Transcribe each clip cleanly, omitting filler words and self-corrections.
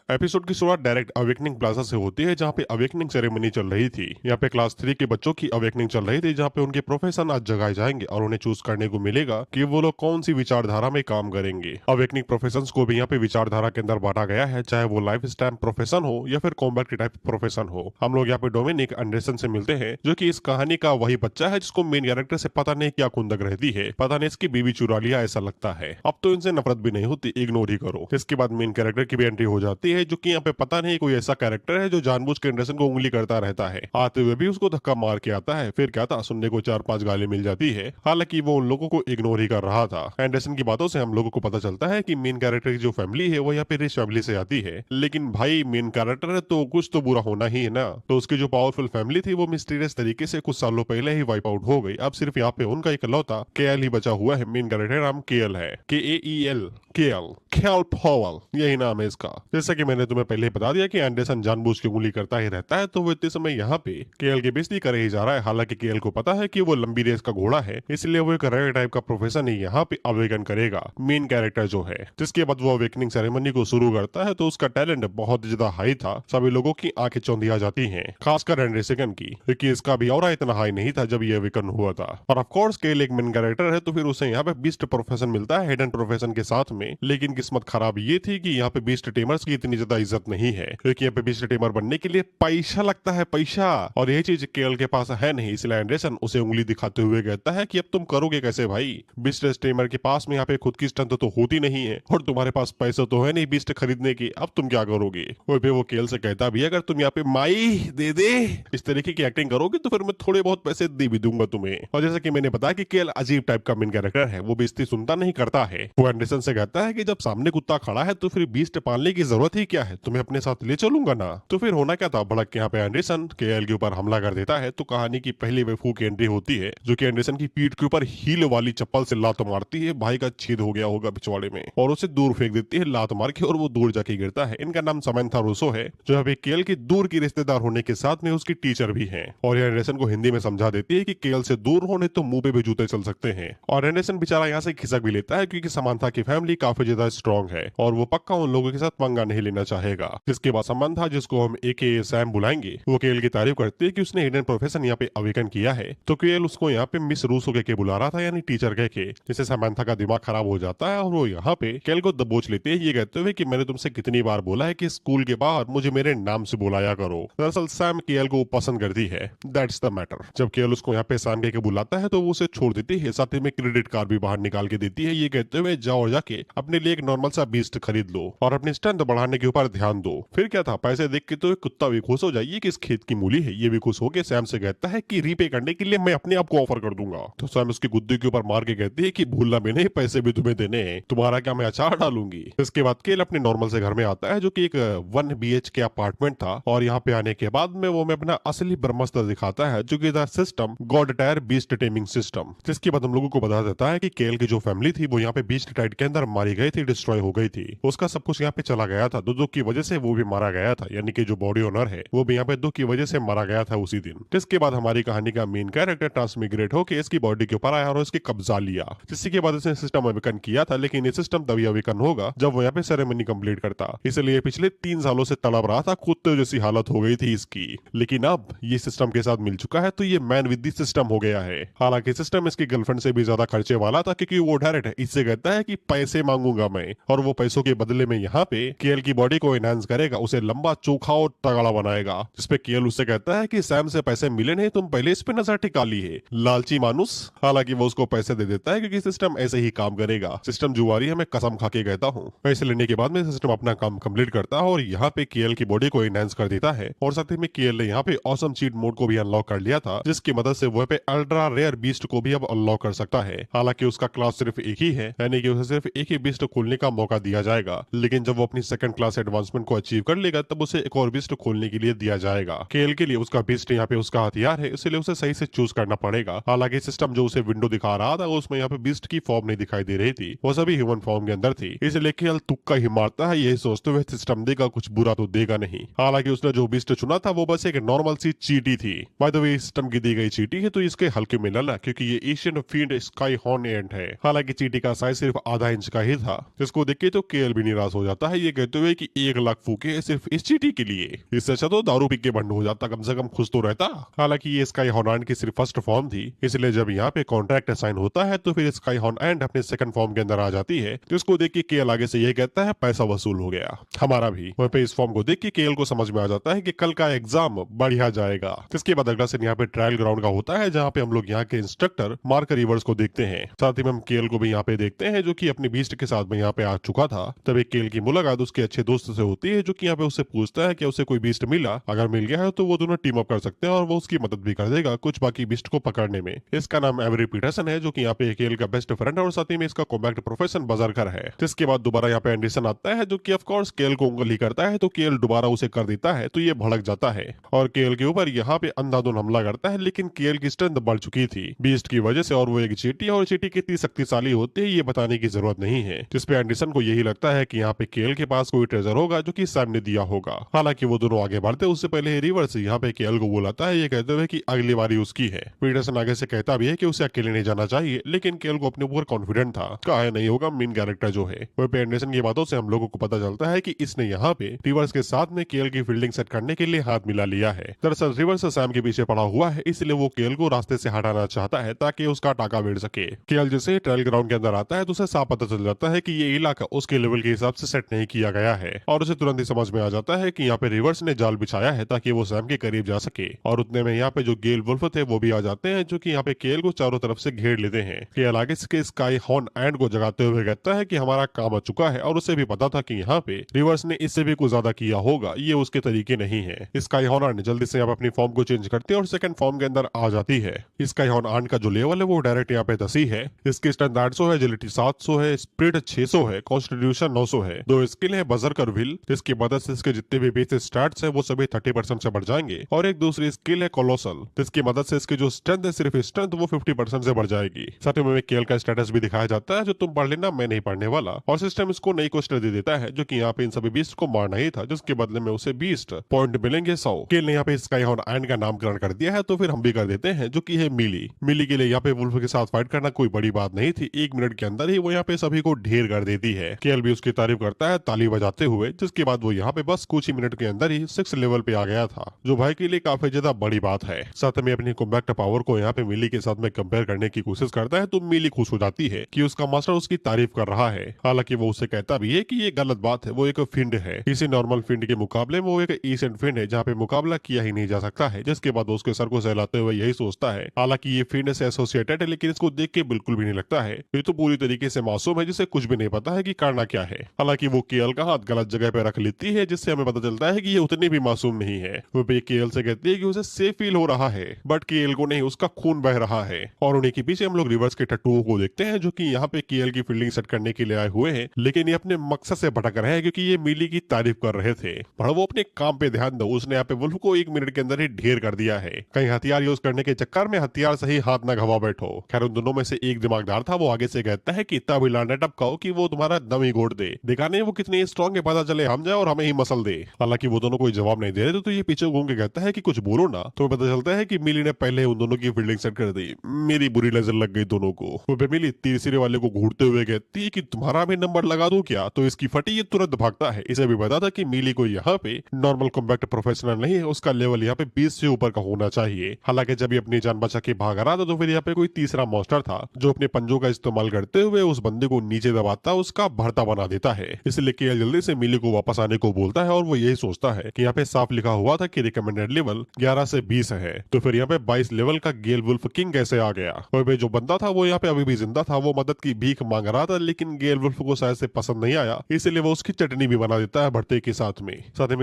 Episode की शुरुआत direct awakening plaza से होती है, जहाँ पे अवेकनिंग सेरेमनी चल रही थी। यहाँ पे क्लास 3 के बच्चों की अवेकनिंग चल रही थी, जहाँ पे उनके प्रोफेशन आज जगाए जाएंगे और उन्हें चूज करने को मिलेगा कि वो लोग कौन सी विचारधारा में काम करेंगे। अवेकनिंग प्रोफेशंस को भी यहाँ पे विचारधारा के अंदर बांटा गया है, चाहे वो लाइफ स्टैम्प प्रोफेशन हो या फिर कॉम्बैट टाइप प्रोफेशन हो। हम लोग यहाँ पे डोमिनिक एंडरसन से मिलते हैं, जो कि इस कहानी का वही बच्चा है जिसको मेन कैरेक्टर से पता नहीं क्या खुंदक रहती है, पता नहीं इसकी बीवी चुरा लिया ऐसा लगता है। अब तो इनसे नफरत भी नहीं होती, इग्नोर ही करो। इसके बाद मेन कैरेक्टर की भी एंट्री हो जाती है, जो कि यहाँ पे पता नहीं कोई ऐसा कैरेक्टर है जो जानबूझ के एंडरसन को उंगली करता रहता है। आते हुए भी उसको धक्का मार के आता है। फिर क्या था, सुनने को 4-5 गाली मिल जाती है। हालांकि वो उन लोगों को इग्नोर ही कर रहा था। एंडरसन की बातों से हम लोगों को पता चलता है कि मेन कैरेक्टर की जो फैमिली है वो यहाँ पे रिच फैमिली से आती है। लेकिन भाई मेन कैरेक्टर है तो कुछ तो बुरा होना ही है ना। तो उसकी जो पावरफुल फैमिली थी वो मिस्टीरियस तरीके से कुछ सालों पहले ही वाइप आउट हो गई। अब सिर्फ यहाँ पे उनका इकलौता केएल ही बचा हुआ है। मेन कैरेक्टर नाम केएल है, KAEL, केएल, केएल पॉवल, यही नाम है इसका। जैसा कि मैंने तुम्हें पहले ही बता दिया कि एंडरसन जानबूझ के उंगली करता ही रहता है, तो वो इतने समय यहाँ पे केएल की बेइज्जती करे ही जा रहा है। हालांकि केएल को पता है कि वो लंबी रेस का घोड़ा है, इसलिए वो एक रेयर टाइप का प्रोफेशन ही यहाँ पे अवेकन करेगा मेन कैरेक्टर जो है। जिसके बाद वो अवेकनिंग सेरेमनी को शुरू करता है, तो उसका टैलेंट बहुत ज्यादा हाई था। सभी लोगों की आंखें चौंधिया जाती हैं, खासकर एंडरसन की, क्योंकि इसका भी और इतना हाई नहीं था जब ये अवेकन हुआ था। और ऑफ कोर्स केएल एक मेन कैरेक्टर है, तो फिर उसे यहाँ पे बीस्ट प्रोफेशन मिलता है हिडन प्रोफेशन के साथ में। लेकिन किस्मत खराब ये थी कि यहाँ पे बीस्ट टेमर्स की इतनी ज्यादा इज्जत नहीं है, क्योंकि यहाँ पे बीस्ट टेमर बनने के लिए पैसा लगता है, पैसा। और यही चीज केएल के पास है नहीं, इसलिए एंडरसन उसे उंगली दिखाते हुए कहता है कि अब तुम करोगे कैसे भाई। बीस्ट टेमर के पास में यहाँ पे खुद की स्ट्रेंथ तो होती नहीं है, और तुम्हारे पास पैसा तो है नहीं बीस्ट खरीदने की, अब तुम क्या करोगे। वो केएल से कहता भी, अगर तुम यहाँ पे माई दे दे इस तरीके की एक्टिंग करोगे तो फिर मैं थोड़े बहुत पैसे दे भी दूंगा तुम्हें। और जैसा कि मैंने बताया कि केएल अजीब टाइप का मेन कैरेक्टर है, वो बेइज्जती सुनता नहीं करता है। वो एंडरसन से कहता है कि जब सामने कुत्ता खड़ा है तो फिर बीस्ट पालने की जरूरत ही क्या है, तुम्हें अपने साथ ले चलूंगा ना। तो फिर होना क्या था, भड़क के यहाँ पे एंडरसन केएल के ऊपर हमला कर देता है। तो कहानी की पहली वेफू की एंट्री होती है, जो कि एंडरसन की पीठ के ऊपर हील वाली चप्पल से लात मारती है। भाई का छेद हो गया होगा पिछवाड़े में, और उसे दूर फेंक देती है लात मार के, और वो दूर जाके गिरता है। इनका नाम समंथा रूसो है, जो अभी केएल की दूर की रिश्तेदार होने के साथ में उसकी टीचर भी है। और ये एंडरसन को हिंदी में समझा देती है कि केएल से दूर होने तो मुंह पे भी जूते चल सकते हैं। और एंडरसन बेचारा यहाँ से खिसक भी लेता है, क्योंकि समंथा की फैमिली काफी ज्यादा स्ट्रॉन्ग है और वो पक्का उन लोगों के साथ पंगा नहीं लेना चाहेगा। जिसके बाद समंथा, जिसको हम AKA सैम बुलाएंगे, वो केएल की तारीफ करती है कि उसने हिडन प्रोफेशन यहाँ पे अवेकन किया है। तो केएल उसको यहाँ पे मिस रूसो कह के बुला रहा था, यानी टीचर कह के, जिससे समंथा का दिमाग खराब हो जाता है और वो यहाँ पे केएल को दबोच लेते हैं, ये कहते हुए कि मैंने तुमसे कितनी बार बोला है कि स्कूल के बाहर मुझे मेरे नाम से बुलाया करो। दरअसल सैम केएल को पसंद करती है, दैट्स द मैटर। जब केएल उसको यहाँ पे सैम कह के बुलाता है तो वो उसे छोड़ देती है, साथ ही में क्रेडिट कार्ड भी बाहर निकाल के देती है, ये कहते हुए जाओ और जाके अपने लिए एक नॉर्मल सा बीस्ट खरीद लो और अपनी स्ट्रेंथ बढ़ाने के ऊपर ध्यान दो। फिर क्या था, पैसे देख के तो एक कुत्ता भी खुश हो जाइए कि इस खेत की मूली है। ये भी खुश होकर सैम से कहता है कि रीपे करने के लिए मैं अपने आप को ऑफर कर दूंगा। तो सैम उसके गुद्दे के ऊपर मार के कहती है कि भूलना भी नहीं, पैसे भी तुम्हें देने हैं, तुम्हारा क्या मैं अचार डालूंगी। इसके बाद केएल अपने नॉर्मल से घर में आता है, जो कि एक 1 BHK अपार्टमेंट था। और यहाँ पे आने के बाद में वो में अपना असली ब्रह्मास्त्र दिखाता है, जो कि the system God tyre beast taming system. जिसके बाद हम लोगों को बता देता है कि केएल की जो फैमिली थी वो यहाँ पे बीस्ट टाइड के अंदर मारी गई थी, डिस्ट्रॉय हो गई थी। उसका सब कुछ यहाँ पे चला गया था, दुख की वजह से वो भी मारा गया था, यानी कि जो बॉडी ओनर है वो भी यहाँ पे दुख की वजह से मारा गया था उसी दिन। जिसके बाद हमारी कहानी का मेन कैरेक्टर ट्रांसमिग्रेट होकर इसकी बॉडी के ऊपर आया और इसकी कब्जा लिया, जिसके बाद इसने सिस्टम अवेकन किया था। लेकिन ये सिस्टम तभी अवेकन होगा जब वो यहाँ पे सेरेमनी कंप्लीट करता, इसलिए पिछले 3 सालों से तड़प रहा था, कुत्ते जैसी हालत हो गई थी इसकी। लेकिन अब ये सिस्टम के साथ मिल चुका है, तो ये मैन विद द सिस्टम हो गया है। हालांकि सिस्टम इसकी गर्लफ्रेंड से भी ज्यादा खर्चे वाला था, क्योंकि वो डायरेक्ट इससे कहता है कि पैसे मांगूंगा मैं, और वो पैसों के बदले में यहाँ पे केएल की बॉडी को एनहांस करेगा, उसे लंबा चोखा और तगड़ा बनाएगा। जिसपे केएल उससे कहता है कि सैम से पैसे मिले नहीं, तुम पहले इस पे नजर टिका ली है, लालची मानुस। हालांकि वो उसको पैसे दे देता है, क्योंकि सिस्टम ऐसे ही काम करेगा, सिस्टम जुआरी है, मैं कसम खा के कहता हूँ। पैसे लेने के बाद में सिस्टम अपना काम कंप्लीट करता है और यहाँ पे केएल की बॉडी को एनहांस कर देता है। और साथ ही में केएल ने यहाँ पे ऑसम चीट मोड को भी अनलॉक कर लिया था, जिसकी मदद से वो पे अल्ट्रा रेयर बीस्ट को भी अब अनलॉक कर सकता है। हालांकि उसका क्लास सिर्फ एक ही है, यानी कि उसे सिर्फ एक ही बीस्ट खोलने का मौका दिया जाएगा। लेकिन जब वो अपनी सेकंड क्लास एडवांसमेंट को अचीव कर लेगा, तब उसे एक और बीस्ट खोलने के लिए दिया जाएगा। केएल के लिए उसका बीस्ट यहाँ पे उसका हथियार है, इसलिए उसे सही से चूज करना पड़ेगा। हालांकि सिस्टम जो उसे विंडो दिखा रहा था, उसमें यहाँ पे बीस्ट की फॉर्म नहीं दिखाई दे रही थी, वो सभी ह्यूमन फॉर्म के अंदर थी। इसलिए केएल तुक्का ही मारता है, यही सोचते हुए सिस्टम देगा कुछ बुरा तो देगा नहीं। हालांकि उसने जो बीस्ट चुना था वो बस एक नॉर्मल सी चीटी थी। बाय द वे सिस्टम की दी गई चीटी है, तो इसके हल्के में लला, क्योंकि ये एशियन फील्ड स्काई हॉर्न एंट है। हालांकि चीटी का साइज सिर्फ आधा इंच का ही था, जिसको देख के तो केएल भी निराश हो जाता है, ये कहते हुए कि 1 लाख फूके सिर्फ इस चीटी के लिए, इससे अच्छा तो दारू पी के बंद हो जाता, कम से कम खुश तो रहता। हालांकि ये स्काई हॉर्न एंड की सिर्फ फर्स्ट फॉर्म थी, इसलिए जब यहाँ पे कॉन्ट्रैक्ट साइन होता है तो फिर स्काई हॉर्न एंड अपने सेकंड फॉर्म के अंदर आ जाती है, जिसको देख के केएल आगे से ये कहता है पैसा वसूल हो गया हमारा भी। वहीं पे इस फॉर्म को देख के केएल को समझ में आ जाता है कि कल का एग्जाम बढ़िया जाएगा। इसके बाद अगला सीन यहाँ पे ट्रायल ग्राउंड का होता है, जहाँ पे हम लोग यहाँ के इंस्ट्रक्टर मार्क रिवर्स को देखते हैं। साथ ही में हम केएल को भी यहाँ पे देखते हैं, जो कि अपनी बीस्ट के साथ में यहाँ पे आ चुका था। तब एक केएल की मुलाकात उसके अच्छे दोस्त से होती है, जो कि यहाँ पे उससे पूछता है कि उसे कोई बीस्ट मिला, अगर मिल गया है तो वो दोनों टीम अप कर सकते हैं और वो उसकी मदद भी कर देगा कुछ बाकी बीस्ट को पकड़ने में। इसका नाम एवरी पीटरसन है, जो कि यहाँ पे केएल का बेस्ट फ्रेंड है और साथ ही में इसका कॉम्बैट प्रोफेशन बजरकर है। जिसके बाद दोबारा यहाँ पे एंडरसन आता है, जो कि ऑफ कोर्स केएल को उंगली करता है, तो केएल दोबारा उसे कर देता है, तो ये भड़क जाता है और केएल के ऊपर यहाँ पे अंधाधुन हमला करता है। लेकिन केएल की स्ट्रेंथ बढ़ चुकी थी बीस्ट की वजह से, और वो एक चींटी और चींटी कितनी शक्तिशाली होती है ये बताने की जरूरत नहीं है। जिसपे एंडरसन को यही लगता है कि यहाँ पे केएल के पास कोई ट्रेजर होगा जो कि सैम ने दिया होगा। हालांकि वो दोनों आगे बढ़ते उससे पहले रिवर्स यहाँ पे केएल को बुलाता है, ये कहते हुए कि अगली बारी उसकी है। पीटरसन आगे से कहता भी है कि उसे अकेले नहीं जाना चाहिए, लेकिन केएल को अपने ऊपर कॉन्फिडेंट था, कहा नहीं होगा मेन कैरेक्टर जो है। वहीं पे एंडरसन की बातों से हम लोगों को पता चलता है कि इसने यहाँ पे रिवर्स के साथ में केएल की फील्डिंग सेट करने के लिए हाथ मिला लिया है। दरअसल रिवर्स सैम के पीछे पड़ा हुआ है, इसलिए वो केएल को रास्ते से हटाना चाहता है ताकि उसका टाका भिड़ सके। केएल जैसे ट्रायल ग्राउंड के अंदर आता है तो उसे साफ पता चल जाता है कि ये इलाका उसके लेवल के हिसाब से सेट नहीं किया गया है, और उसे तुरंत ही समझ में आ जाता है कि यहाँ पे रिवर्स ने जाल बिछाया है ताकि वो सैम के करीब जा सके। और उतने में यहाँ पे जो गेल वुल्फ थे वो भी आ जाते हैं, जो कि यहाँ पे केएल को चारों तरफ से घेर लेते हैं। केएल आगे से स्काई हॉर्न एंड को जगाते हुए कहता है कि हमारा काम आ चुका है, और उसे भी पता था कि यहाँ पे रिवर्स ने इससे भी कुछ ज्यादा किया होगा, ये उसके तरीके नहीं है। स्काई हॉर्न एंड जल्दी से यहाँ अपनी फॉर्म को चेंज करती है और सेकंड फॉर्म के अंदर आ जाती है। स्काई हॉर्न एंड का जो लेवल है वो डायरेक्ट यहाँ पे 10 ही है। इसकी स्ट्रेंथ 800 है, एजिलिटी 700 है, स्पीड 600 है, कॉन्स्टिट्यूशन 900 है। दो स्किल है बजरकर व्हील, जिसकी मदद से इसके जितने भी बेसिक स्टैट्स है वो सभी 30% से बढ़ जाएंगे, और एक दूसरी स्किल है कोलोसल, जिसकी मदद से इसकी जो स्ट्रेंथ है सिर्फ स्ट्रेंथ वो 50% से बढ़ जाएगी। साथ में केएल का स्टेटस भी दिखाया जाता है, जो तुम पढ़ लेना मैं नहीं पढ़ने वाला, और सिस्टम इसको नई क्वेश्चन दे देता है, जो कि यहाँ पे इन सभी बीस्ट को मारना ही था, जिसके बदले में उसे 20 पॉइंट मिलेंगे 100। केएल ने यहाँ पे स्काई हॉर्न एंड का नामकरण कर दिया है, तो फिर हम भी कर देते हैं, जो कि है मिली। मिली के लिए यहाँ पे वुल्फ के साथ फाइट करना कोई बड़ी बात नहीं थी, 1 मिनट के अंदर ही वो यहाँ पे सभी को ढेर कर देती है। केएल भी उसकी तारीफ करता है ताली बजाते हुए, जिसके बाद वो यहाँ पे बस कुछ ही मिनट के अंदर ही 6 लेवल पे आ गया था, जो भाई के लिए काफी ज्यादा बड़ी बात है। साथ में अपनी कॉम्बैक्ट पावर को यहाँ पे मिली के साथ में कंपेयर करने की कोशिश करता है, तो मिली खुश हो जाती है कि उसका मास्टर उसकी तारीफ कर रहा है। हालांकि वो उससे कहता भी है कि ये गलत बात है, वो एक फिंड है, किसी नॉर्मल फिंड के मुकाबले में वो एक एशियंट फिंड है, जहाँ पे मुकाबला किया ही नहीं जा सकता है। जिसके बाद उसके सर को सहलाते हुए यही सोचता है, हालांकि ये फिंड से एसोसिएटेड है, लेकिन इसको देख के बिल्कुल भी नहीं लगता है, ये तो पूरी तरीके से मासूम है, जिसे कुछ भी नहीं पता है कि करना क्या है। हालांकि वो केएल का हाथ गलत जगह पे रख लेती है, जिससे हमें पता चलता है कि ये उतनी भी मासूम नहीं है। वो केएल से कहती है कि उसे सेफ फील हो रहा है, बट केएल को नहीं, उसका खून बह रहा है। और उन्हीं के पीछे हम लोग रिवर्स के टट्टुओं को देखते हैं, जो कि यहाँ पे केएल की फील्डिंग सेट करने के लिए आए हुए हैं, लेकिन ये अपने मकसद से भटक रहे हैं, क्योंकि ये मिली की तारीफ कर रहे थे। पर वो अपने काम पे ध्यान दो, उसने यहाँ पे वुल्फ को 1 मिनट के अंदर ही ढेर कर दिया है। कहीं हथियार यूज करने के चक्कर में हथियार से ही हाथ न घवा बैठो। खैर उन दोनों में से एक दिमागदार था, वो आगे से कहता है कि इतना भी लाना टपकाओ कि वो तुम्हारा दम ही घोट दे, दिखाने वो कितने स्ट्रॉन्ग है पता चले हम जाए और हमें ही मसल दे। हालांकि वो दोनों कोई जवाब नहीं दे रहे, तो ये पीछे घूम के कहता है कि कुछ बोलो ना। तो पता चलता है कि मिली ने पहले उन दोनों की फील्डिंग सेट कर दी, मेरी बुरी नजर लग गई दोनों को। वो मिली तीसरे वाले को घूरते हुए कहती है कि तुम्हारा भी नंबर लगा दूं क्या, तो इसकी फटी ये तुरंत भागता है। इसे भी पता था कि मिली को यहाँ पे नॉर्मल कॉम्बैक्ट प्रोफेशनल नहीं है, उसका लेवल यहाँ पे 20 से ऊपर का होना चाहिए। हालांकि जब ये अपनी जान बचा के भाग रहा था, तो फिर यहाँ पे कोई तीसरा मॉन्स्टर था, जो अपने पंजों का इस्तेमाल करते हुए उस बंदे को नीचे दबाता उसका भरता बना देता है। इसलिए केएल जल्दी से मिली को वापस आने को बोलता है, और वो यही सोचता है कि यहाँ पे साफ लिखा हुआ था कि रिकमेंडेड लेवल 11 से 20 है, तो फिर यहाँ पे 22 लेवल का गेल वुल्फ किंग कैसे आ गया। और जो बंदा था वो यहाँ पे अभी भी जिंदा था, वो मदद की भीख मांग रहा था, लेकिन गेल वुल्फ को शायद से पसंद नहीं आया, इसलिए वो उसकी चटनी भी बना देता है भरते के साथ में।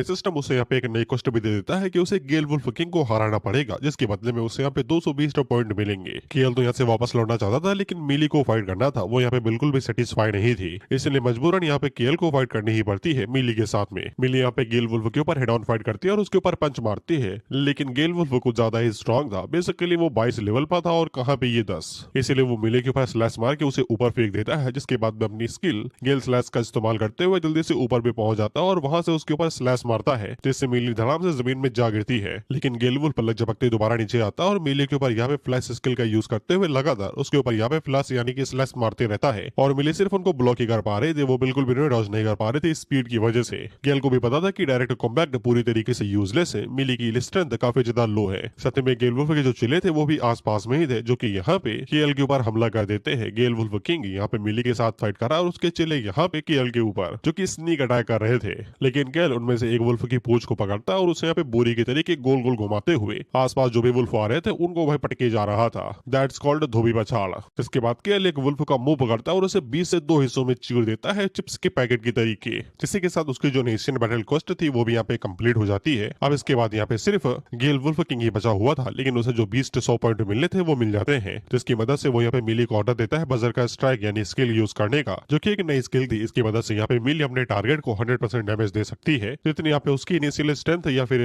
सिस्टम उसे यहाँ पे एक नई क्वेश्चन भी दे देता है कि उसे गेल वुल्फ किंग को हराना पड़ेगा, जिसके बदले में उसे यहाँ पे 220 पॉइंट मिलेंगे। केएल तो यहाँ से वापस लौटना चाहता था, लेकिन मिली को फाइट करना था, वो यहाँ पे बिल्कुल भी सेटिस्फाई नहीं थी, इसलिए मजबूरन यहाँ पे केएल को फाइट करनी ही पड़ती है मिली के साथ में। मिली यहाँ पे गेल वुल्फ के ऊपर हेड ऑन फाइट करती है और उसके ऊपर पंच मारती है, लेकिन गेल वुल्फ कुछ ज्यादा ही स्ट्रॉन्ग था। बेसिकली वो 22 लेवल पर था और कहाँ पे ये 10, इसलिए वो मिली के ऊपर स्लैश मार के उसे ऊपर फेंक देता है, जिसके बाद में अपनी स्किल गेल स्लैश का इस्तेमाल करते हुए जल्दी से ऊपर भी पहुंच जाता है और वहां से उसके ऊपर स्लैश मारता है, जिससे मिली धड़ाम से जमीन में जा गिरती है। लेकिन गेल वुल्फ पलक झपकते दोबारा नीचे आता है और मिली के ऊपर यहाँ पे फ्लैश स्किल का यूज करते हुए लगातार उसके ऊपर यहाँ पे फ्लैश यानी कि स्लैश मारते रहता है, और मिली सिर्फ उनको ब्लॉक ही कर पा रहे थे, वो बिल्कुल भी डॉज नहीं कर पा रहे थे स्पीड की वजह से। गेल को भी पता था कि डायरेक्ट कॉम्बैट पूरी तरीके से यूजलेस है, मिली की स्ट्रेंथ काफी ज्यादा लो है। साथ में गेल वुल्फ के जो चिले थे वो भी आसपास में ही थे, जो कि यहाँ पे केएल के ऊपर हमला कर देते हैं। गेल वुल्फ किंग यहाँ पे मिली के साथ फाइट करा और उसके चिले यहाँ पे केएल के ऊपर जो कि स्नीक अटैक कर रहे थे, लेकिन केएल उनमें से एक वुल्फ की पूंछ को पकड़ता और उसे यहाँ पे बोरी की तरीके गोल गोल घुमाते हुए आसपास जो भी वुल्फ आ रहे थे उनको वह पटके जा रहा था। दैट्स कॉल्ड धोबी पछाड़। इसके बाद केएल एक वुल्फ का मुंह पकड़ता और उसे 20 से 2 हिस्सों में चीर देता है चिप्स के पैकेट की तरीके, जिसके के साथ उसकी जो नेशियन बैटल क्वेस्ट थी वो भी यहाँ पे कंप्लीट हो जाती है। अब इसके बाद यहाँ पे सिर्फ गेल वुल्फ किंग ही बचा हुआ था, लेकिन उसे जो 20 से 100 पॉइंट मिलने थे वो मिल जाते हैं, जिसकी मदद से वो यहाँ पे मिली को ऑर्डर देता है बजर का स्ट्राइक यानी स्किल यूज करने का, जो कि एक नई स्किल थी। इसकी मदद से यहाँ पे मिली अपने टारगेट को 100% डैमेज दे सकती है, जितनी यहाँ पे उसकी इनिशियल स्ट्रेंथ या फिर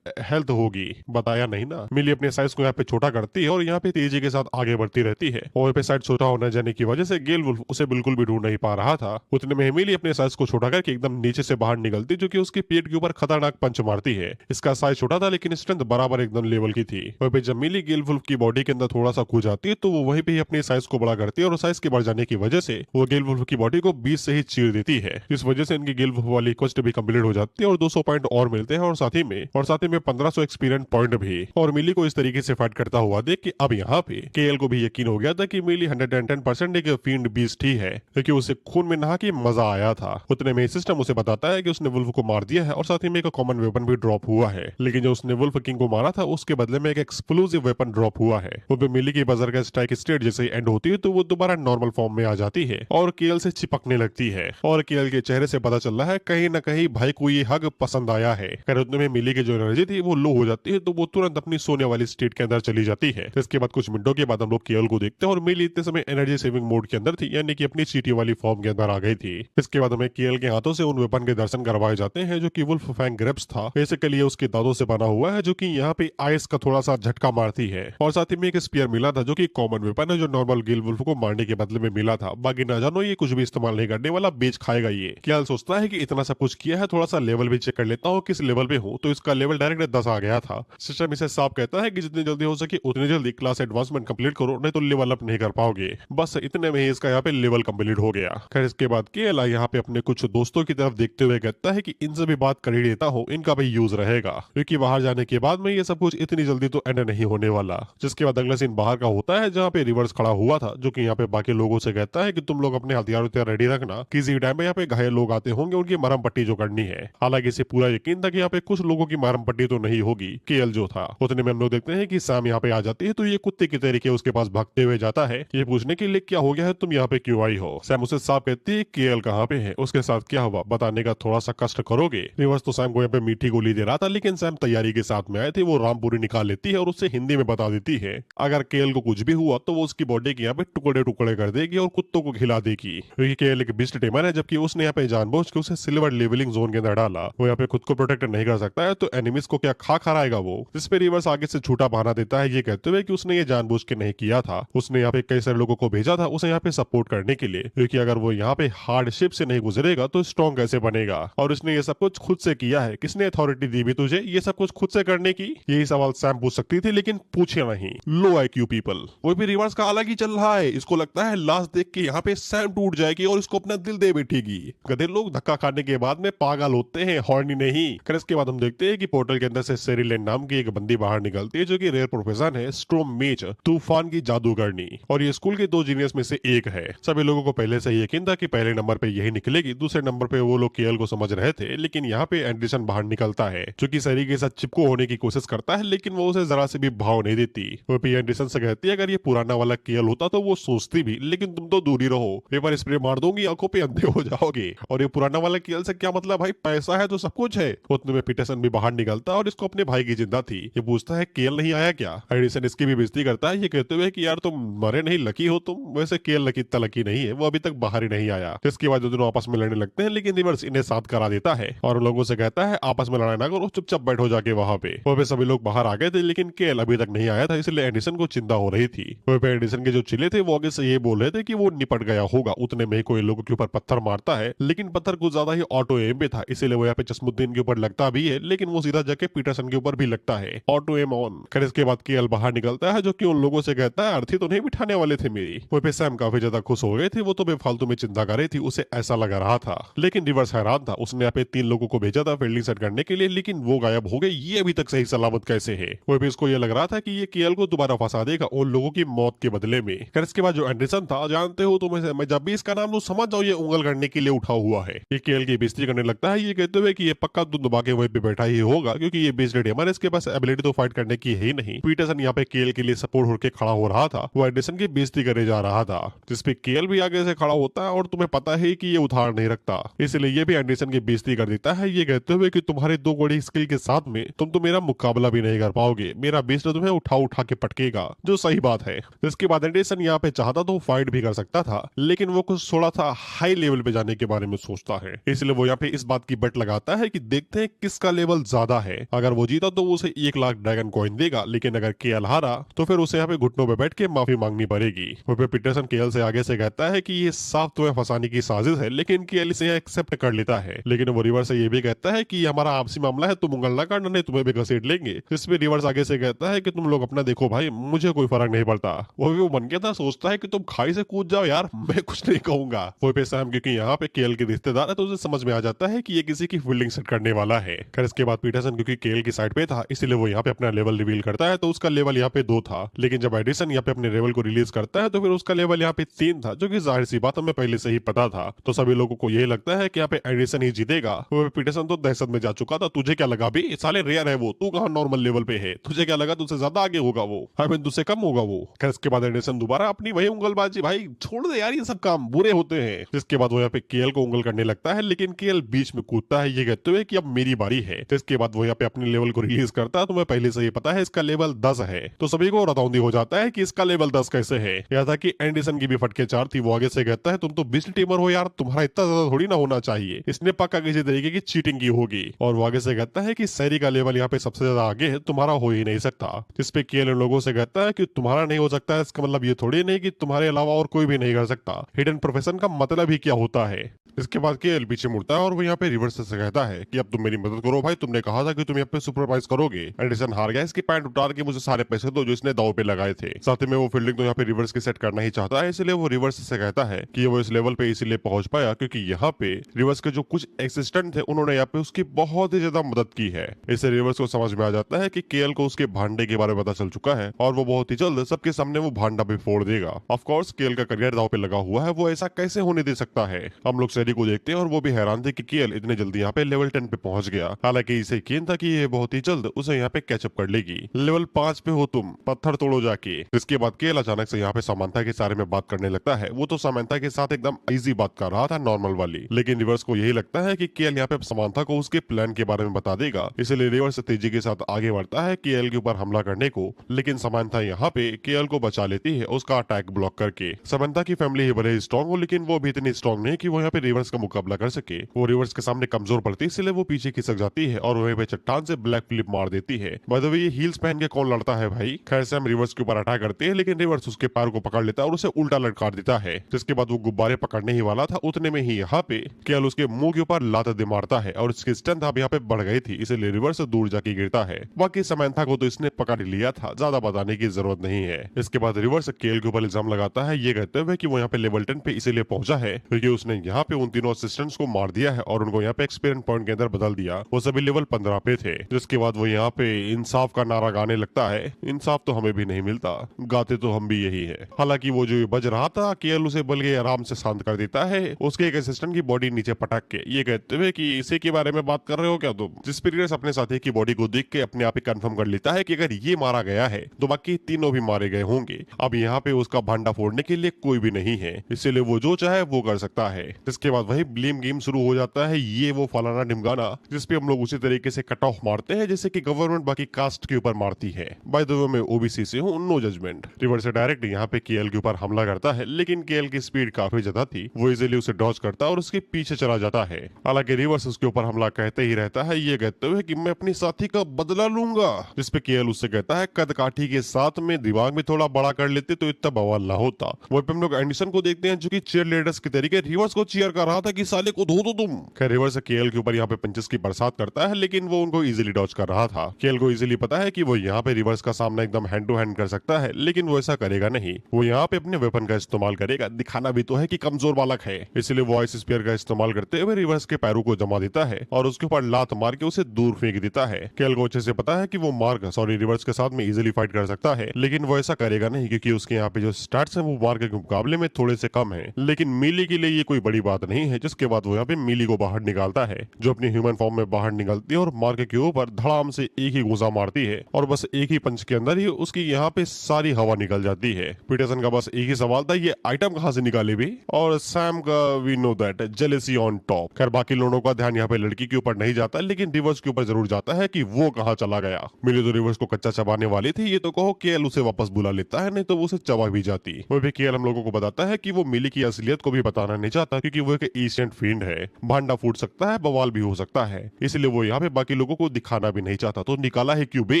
हेल्थ होगी। बताया नहीं ना। मिली अपने साइज को यहाँ पे छोटा करती है और यहाँ पे तेजी के साथ आगे बढ़ती रहती है, और पे साइड छोटा होने जाने की वजह से गेल वुल्फ उसे बिल्कुल भी ढूंढ नहीं पा रहा था। उतने में मिली अपने साइज को छोटा करके एकदम नीचे से बाहर निकलती, जो कि उसके पेट के ऊपर खतरनाक पंच मारती है। इसका साइज छोटा था लेकिन स्ट्रेंथ बराबर एकदम लेवल की थी। वहीं पे जब मिली गेल वुल्फ की बॉडी के अंदर थोड़ा सा खो जाती है तो वो वहीं पे ही अपने साइज को बड़ा करती है, और साइज के बढ़ जाने की वजह से वो गेल वुल्फ की बॉडी को 20 से ही चीर देती है। इस वजह से इनकी गेल वुल्फ वाली क्वेस्ट भी कंप्लीट हो जाती है और 200 पॉइंट और मिलते हैं, और साथ ही में 1500 एक्सपीरियंस पॉइंट भी। और मिली को इस तरीके से फाइट करता हुआ देख के अब यहाँ पे केएल को भी यकीन हो गया था कि मिली 110% एक फील्ड बीस्ट ही है, क्योंकि उसे खून में नहा के मजा आया था। उतने में सिस्टम उसे बताता है कि उसने वुल्फ को मार दिया है और साथ ही में एक कॉमन वेपन भी ड्रॉप हुआ है, लेकिन जो उसने वुल्फ किंग को मारा था उसके बदले में एक एक्सप्लोसिव वेपन ड्रॉप हुआ है। वो पे मिली की बजर का स्ट्राइक स्टेट जैसे एंड होती है तो वो दोबारा नॉर्मल फॉर्म में आ जाती है और केएल से चिपकने लगती है, और केएल के चेहरे से पता चल रहा है कहीं ना कहीं भाई को ये हग पसंद आया है। उतने में मिली की जो एनर्जी थी वो लो हो जाती है, तो वो तुरंत अपनी सोने वाली स्टेट के अंदर चली जाती है। इसके बाद कुछ मिनटों के बाद हम लोग केएल को देखते हैं और मिली इतने समय एनर्जी सेविंग मोड के अंदर थी, यानी कि अपनी चीटी वाली फॉर्म के अंदर आ गई थी। इसके बाद हमें केएल के हाथों से उन वेपन के दर्शन करवाए जाते हैं जो कि वुल्फ फैंग ग्रिप्स था। बेसिकली उसके दांतों से बना हुआ है, जो कि यहाँ पे आइस का थोड़ा सा झटका मारती है, और साथ ही में एक स्पीयर मिला था जो कि कॉमन वेपन है, जो नॉर्मल गेल वुल्फ को मारने के बदले में मिला था। बाकी ना जानो ये कुछ भी इस्तेमाल नहीं करने वाला, बेच खाएगा ये। केएल सोचता है कि इतना सब कुछ किया है, थोड़ा सा लेवल भी चेक कर लेता हूँ किस लेवल पे हूँ, तो इसका लेवल डायरेक्ट 10 आ गया था। सिस्टम इसे साफ कहता है कि जितनी जल्दी हो सके उतनी जल्दी क्लास एडवांसमेंट कंप्लीट करो, नहीं तो लेवल अप नहीं कर पाओगे। बस इतने में ही इसका यहाँ पे लेवल कंप्लीट हो गया। खैर इसके बाद केएल यहाँ पे अपने कुछ दोस्तों की तरफ देखते हुए कहता है कि इनसे भी बात कर ही लेता हूँ, इनका भी यूज रहेगा, क्योंकि बाहर जाने के बाद में ये सब कुछ इतनी जल्दी तो एंड नहीं होने वाला। जिसके बाद अगला सीन बाहर का होता है जहाँ पे रिवर्स खड़ा हुआ था, जो कि यहाँ पे बाकी लोगों से कहता है कि तुम लोग अपने हथियार रेडी रखना, किसी टाइम में यहाँ पे घायल लोग आते होंगे, उनकी मरहम पट्टी जो करनी है। हालांकि इसे पूरा यकीन था कि यहाँ पे कुछ लोगों की मरहम पट्टी तो नहीं होगी। केएल जो था उतने में हम लोग देखते हैं कि सैम यहाँ पे आ जाती है, तो ये कुत्ते के तरीके उसके पास भागते हुए जाता है, ये पूछने के लिए क्या हो गया है, तुम यहाँ पे क्यों आई हो। सैम उसे साफ कहती है केएल कहाँ पे है, उसके साथ क्या हुआ बताने का थोड़ा सा कष्ट करोगे। रिवर्स तो सैम को यहाँ पे मीठी गोली दे रहा था, लेकिन सैम तैयारी के साथ में आए थे, वो रामपुरी निकाल लेती है और उससे हिंदी में बता देती है अगर केएल को कुछ भी हुआ तो वो उसकी बॉडी के यहाँ पे टुकड़े टुकड़े कर देगी और कुत्तों को खिला देगी, क्योंकि केएल एक बिस्ट टेमर है, जबकि उसने यहाँ पे जानबूझ के उसे सिल्वर लेवलिंग जोन के अंदर डाला। वो यहाँ पे खुद को प्रोटेक्ट नहीं कर सकता है, तो एनिमीज को क्या खा खराएगा वो। जिस पे रिवर्स आगे से झूठा बहाना देता है, ये कहते हुए कि उसने ये जानबूझ के नहीं किया था, उसने यहाँ पे कई सारे लोगों को भेजा था उसे यहाँ पे सपोर्ट करने के लिए, क्योंकि अगर वो यहाँ पे हार्डशिप से नहीं गुजरेगा तो स्ट्रॉन्ग कैसे बनेगा, और उसने ये सब कुछ खुद से किया है, किसने अथॉरिटी दी भी तुझे ये सब कुछ खुद से करने की। यही सवाल सैम पूछ सकती थी, लेकिन पूछे नहीं। लो आईक्यू पीपल। वो भी रिवर्स का अलग ही चल रहा है, इसको लगता है लास्ट देख के यहाँ पे सैम टूट जाएगी और इसको अपना दिल दे बैठेगी। गधे लोग धक्का खाने के बाद में पागल होते हैं, हॉर्नी नहीं। फिर इसके बाद हम देखते हैं कि पोर्टल के अंदर से सेरिलेन नाम की एक बंदी बाहर निकलती है, जो कि रेयर प्रोफेशन है स्ट्रोम मेज, तूफान की जादूगरनी, और ये स्कूल के 2 जीनियस में से एक है। सभी लोगों को पहले से ही यकीन था कि पहले नंबर पे यही निकलेगी, दूसरे नंबर पे वो लोग केएल को समझ रहे थे, लेकिन यहाँ पे एंडरसन बाहर निकलता है, जो कि सरी के साथ चिपको होने की कोशिश करता है, लेकिन वो उसे जरा से भी भाव नहीं देती। वो भी एंडरसन से कहती है अगर ये पुराना वाला केएल होता तो वो सोचती भी, लेकिन तुम तो दूर ही रहो, पेपर स्प्रे मार दूंगी आंखों पे अंधे हो जाओगे। और ये पुराना वाला केएल से क्या मतलब भाई, पैसा है तो सब कुछ है। उतने में पीटरसन भी बाहर निकलता है और इसको अपने भाई की चिंता थी। ये पूछता है केएल नहीं आया क्या। एडिसन इसकी भी बेइज्जती करता है, ये कहते हुए कि यार तुम मरे नहीं, लकी हो तुम। वैसे केएल लकी इतना लकी नहीं है, वो अभी तक बाहर ही नहीं आया। इसके बाद दोनों आपस में लड़ने लगते हैं, लेकिन रिवर्स इन्हें साथ करा देता है और लोगों से कहता है आपस में लड़ाई ना करो, चुपचाप बैठो जाके वहां पे। वो पे सभी लोग बाहर आ गए थे, लेकिन केएल अभी तक नहीं आया था, इसलिए एडिसन को चिंता हो रही थी। वो पे एडिसन के जो चिले थे वो आगे से ये बोल रहे थे कि वो निपट गया होगा। उतने में कोई लोगों के ऊपर पत्थर मारता है, लेकिन पत्थर कुछ ज्यादा ही ऑटो एम पे था, इसीलिए वो यहाँ पे जसमुद्दीन के ऊपर लगता भी है, लेकिन वो सीधा जाके पीटरसन के ऊपर भी लगता है, ऑटो एम ऑन। खैर इसके बाद केएल बाहर निकलता है, जो कि उन लोगों से कहता है अर्थी तो नहीं बिठाने वाले थे मेरी। वो पे सैम काफी ज्यादा खुश हो गए थे थी वो तो बेफालतू में चिंता कर रही थी, उसे ऐसा लगा रहा था। लेकिन रिवर्स हैरान था, उसने यहाँ पे 3 लोगों को भेजा था फील्डिंग सेट करने के लिए, लेकिन वो गायब हो गए। ये अभी तक सही सलामत कैसे है? वो भी इसको ये लग रहा था कि ये केएल को दोबारा फंसा देगा उन लोगों की मौत के बदले में। फिर इसके बाद जो एंडरसन था, जानते हो तुम मैं जब भी इसका नाम लूं समझ जाओ ये उंगल करने के लिए उठा हुआ है। ये केएल की बेइज्जती करने लगता है, ये कहते हुए कि ये पक्का तुम दबा के वहीं पे बैठा ही होगा क्योंकि ये बेस्ड गेमर, इसके पास एबिलिटी तो फाइट करने की है ही नहीं। पीटरसन यहाँ पे केएल के लिए सपोर्ट होकर खड़ा हो रहा था, वो एंडरसन की बेइज्जती करे जा रहा था, जिसपे केएल भी आगे से खड़ा होता है और तुम्हें पता है कि ये उधार नहीं रखता, इसलिए ये भी एंडरसन की बेइज्जती कर देता है, ये कहते हुए कि तुम्हारे 2 गोली स्किल के साथ में तुम तो मेरा मुकाबला भी नहीं कर पाओगे, मेरा बेस्ट तुम्हें उठा उठा के पटकेगा, जो सही बात है। इसके बाद एंडरसन यहाँ पे चाहता तो फाइट भी कर सकता था, लेकिन वो कुछ थोड़ा सा हाई लेवल पे जाने के बारे में सोचता है, इसलिए वो यहाँ पे इस बात की बेट लगाता है कि देखते हैं किसका लेवल ज्यादा है। अगर वो जीता तो उसे 1 लाख ड्रैगन कॉइन देगा, लेकिन अगर केएल हारा तो फिर उसे यहाँ पे घुटनों पे बैठ के माफी मांगनी पड़ेगी। वो पे पीटरसन केएल से आगे से कहता है कि ये साफ तुम्हें फंसाने की साजिश है, लेकिन केएल इसे एक्सेप्ट कर लेता है। लेकिन वो रिवर्स से ये भी कहता है कि हमारा आपसी मामला है, तुम उंगल ना करना नहीं तुम्हें भी घसीट लेंगे। जिसपे रिवर्स आगे से कहता है कि तुम लोग अपना देखो भाई, मुझे कोई फर्क नहीं पड़ता। वो मन के था सोचता है कि तुम खाई से कूद जाओ यार, मैं कुछ नहीं कहूंगा। वो पे सैम क्योंकि यहाँ पे केएल के रिश्तेदार है तो उसे समझ में आ जाता है कि ये किसी की फील्डिंग सेट करने वाला है। खैर इसके बाद पीटरसन क्योंकि केएल की साइड पे था इसलिए वो यहाँ पे अपना लेवल रिवील करता है, तो उसका लेवल यहाँ पे 2 था, लेकिन जब एडिसन यहाँ पे अपने लेवल को रिलीज करता है तो फिर उसका लेवल यहाँ पे 3 था, जो कि जाहिर सी बात हमें पहले से ही पता था। तो सभी लोगों को यही लगता है कि यहाँ पे एडिसन ही जीतेगा। वो पीटरसन तो दहशत में जा चुका था, तुझे क्या लगा भी साले रेयर है वो, तू कहाँ नॉर्मल लेवल पे है, तुझे क्या लगा तुझसे ज्यादा आगे होगा वो, हमें तुझसे कम होगा वो। खैर इसके बाद एडिसन दोबारा अपनी वही उंगलबाजी, भाई छोड़ दे यार ये सब काम बुरे होते हैं। जिसके बाद वो यहाँ पे केएल को उंगल करने लगता है, लेकिन केएल बीच में कूदता है, ये कहते हुए कि अब मेरी बारी है। तो इसके बाद वो यहाँ पे अपने लेवल को रिलीज करता है, तुम्हें पहले से ही पता है इसका लेवल 10 है, तो सभी को रतौंदी हो जाता है कि इसका लेवल 10 कैसे है। यहाँ था कि एंडरसन की भी फटके 4 थी, वो आगे से कहता है तुम तो बिस्ट टीमर हो यार, तुम्हारा इतना ज्यादा थोड़ी ना होना चाहिए, इसने पक्का किसी तरीके की चीटिंग की होगी। और वो आगे से कहता है कि सैरी का लेवल यहाँ पे सबसे ज्यादा आगे है, तुम्हारा हो ही नहीं सकता। जिसपे केएल लोगों से कहता है कि तुम्हारा नहीं हो सकता है, इसका मतलब ये थोड़ी नहीं कि तुम्हारे अलावा और कोई भी नहीं कर सकता। हिडन प्रोफेशन का मतलब ही क्या होता है। इसके बाद केएल पीछे मुड़ता है और वो यहाँ पे रिवर्स से कहता है कि अब तुम मेरी मदद करो भाई, तुमने कहा था कि तुम यहाँ पे सुपरवाइज करोगे। एंडरसन हार गया, इसकी पैंट उतार के मुझे सारे पैसे दो जो इसने दाव पे लगाए थे। साथ ही में वो फील्डिंग तो यहाँ पे रिवर्स की सेट करना ही चाहता है, इसलिए वो रिवर्स से कहता है कि वो इस लेवल पे इसीलिए पहुंच पाया क्योंकि यहाँ पे रिवर्स के जो कुछ असिस्टेंट थे उन्होंने यहाँ पे उसकी बहुत ही ज्यादा मदद की है। इससे रिवर्स को समझ में आ जाता है कि केएल को उसके भांडे के बारे में पता चल चुका है और वो बहुत ही जल्द सबके सामने वो भांडा भी फोड़ देगा। ऑफ कोर्स केएल का करियर दाव पे लगा हुआ है, वो ऐसा कैसे होने दे सकता है। हम लोग सैरी को देखते हैं और वो भी हैरान थे कि केएल इतने जल्दी यहाँ पे लेवल 10 पे पहुंच गया। हालांकि इसे यकीन था कि ये बहुत ही जल्द उसे यहाँ पे कैचअप कर लेगी। लेवल 5 पे हो तुम, पत्थर तोड़ो जाके। इसके बाद केएल अचानक से यहाँ पे समानता के बारे में बात करने लगता है। वो तो समानता के साथ एकदम इजी बात कर रहा था, नॉर्मल वाली, लेकिन रिवर्स को यही लगता है कि केएल यहाँ पे समानता को उसके प्लान के बारे में बता देगा, इसलिए रिवर्स तेजी के साथ आगे बढ़ता है केएल के ऊपर हमला करने को। लेकिन समानता यहाँ पे केएल को बचा लेती है उसका अटैक ब्लॉक करके। समानता की फैमिली ही भले ही स्ट्रॉन्ग हो, लेकिन वो भी इतनी स्ट्रॉन्ग नहीं कि वो यहाँ पे रिवर्स का मुकाबला कर सके। वो रिवर्स के सामने कमजोर पड़ती है, इसलिए वो पीछे खिसक जाती है और वहीं पे चट्टान से ब्लैक फ्लिप मार देती है। बाय द वे ये हील्स पहन के कौन लड़ता है भाई। खैर से हम रिवर्स के ऊपर अटैक करते हैं, लेकिन रिवर्स उसके पैर को पकड़ लेता है और उसे उल्टा लटका देता है। जिसके बाद वो गुब्बारे पकड़ने ही वाला था, उतने में ही यहाँ पे केएल उसके मुंह के ऊपर लात दे मारता है और उसकी स्ट्रेंथ अब यहाँ पे बढ़ गई थी, इसलिए रिवर्स दूर जाके गिरता है। बाकी समानता को तो इसने पकड़ लिया था, ज्यादा बताने की जरूरत नहीं है। इसके बाद रिवर्स केएल के ऊपर इल्जाम लगाता है, ये कहते हुए कि वो यहाँ पे लेवल 10 पे इसीलिए पहुंचा है क्योंकि उसने यहाँ पे उन तीनों असिस्टेंट्स को मार दिया है और उनको यहाँ पे एक्सपीरियंस पॉइंट के अंदर बदल दिया। वो सभी लेवल 15 पे थे। जिसके बाद वो यहाँ पे इंसाफ का नारा गाने लगता है। इंसाफ तो हमें भी नहीं मिलता, गाते तो हम भी यही है। हालांकि वो जो बज रहा था, केएल उसे बल के आराम से शांत कर देता है, उसके एक असिस्टेंट की बॉडी नीचे पटक के, ये कहते हुए कि इसी के बारे में बात कर रहे हो क्या तुम। जिस पर अपने साथी की बॉडी को देख के अपने आप ही कंफर्म कर लेता है कि अगर ये मारा गया है तो बाकी तीनों भी मारे गए होंगे। अब यहाँ पे उसका भांडा फोड़ने के लिए कोई भी नहीं है, इसलिए वो जो चाहे वो कर सकता है। इसके बाद वही ब्लेम गेम शुरू हो जाता है, ये वो फलाना ढिमकाना, जिसपे हम लोग उसी तरीके से कट ऑफ मारते हैं जैसे कि गवर्नमेंट बाकी कास्ट के ऊपर मारती है। बाय द वे मैं ओबीसी से हूँ, नो जजमेंट। रिवर्स से डायरेक्ट यहाँ पे केएल के ऊपर हमला करता है, लेकिन केएल की स्पीड काफी ज्यादा थी, वो इजीली उसे डॉज करता है और उसके पीछे चला जाता है। हालांकि रिवर्स उसके ऊपर हमला कहते ही रहता है, ये कहते हुए कि मैं अपनी साथी का बदला लूंगा। जिसपे केएल उससे कहता है कद काठी के साथ में दिमाग में थोड़ा बड़ा कर लेते तो इतना बवाल ना होता। वहीं पे हम लोग एंडरसन को देखते हैं जो कि चीयर लीडर्स के तरीके रिवर्स को चीयर कर रहा था कि साले को धो दो तुम। खैर रिवर्स केएल के ऊपर यहाँ पे पंचेस की बरसात करता है, लेकिन वो उनको इजीली डॉज कर रहा था। केएल को इजीली पता है कि वो यहाँ पे रिवर्स का सामना एकदम हैंड टू हैंड कर सकता है, लेकिन वो ऐसा करेगा नहीं। वो यहाँ पे अपने वेपन का इस्तेमाल करेगा, दिखाना भी तो है कि कमजोर बालक है। इसलिए वो आइस स्पीयर का इस्तेमाल करते हुए रिवर्स के पैरों को जमा देता है और उसके ऊपर लात मार के उसे दूर फेंक देता है। केएल को अच्छे से पता है कि वो मार्क रिवर्स के साथ में इजीली फाइट कर सकता है, लेकिन वो ऐसा करेगा नहीं क्योंकि उसके यहाँ पे जो स्टैट्स है वो मार्क के मुकाबले में थोड़े से कम है। लेकिन मिली के लिए ये कोई बड़ी बात नहीं है। जिसके बाद वो यहाँ पे मिली को बाहर निकालता है, जो अपनी ह्यूमन फॉर्म में बाहर निकलती है और मार्क के ऊपर धड़ाम से एक ही घुसा मारती है और बस एक ही पंच के अंदर ही उसकी यहाँ पे सारी हवा निकल जाती है। पीटरसन का बस एक ही सवाल था, ये आइटम कहाँ से निकाले भी? और सैम का we know that jealousy on top. खैर बाकी लोगों का ध्यान यहाँ पे लड़की के ऊपर नहीं जाता, लेकिन रिवर्स के ऊपर जरूर जाता है कि वो कहाँ चला गया। मिली तो रिवर्स को कच्चा चबाने वाली थी, ये तो कहो केएल उसे वापस बुला लेता है, नहीं तो वो उसे चबा भी जाती। वो भी केएल हम लोगों को बताता है कि वो मिली की असलियत को भी बताना नहीं चाहता क्योंकि वो एक एशियंट फिend है, भांडा फूट सकता है, बवाल भी हो सकता है, इसलिए वो यहाँ पे बाकी लोगों को दिखाना भी नहीं चाहता। तो निकाला है क्यों बे?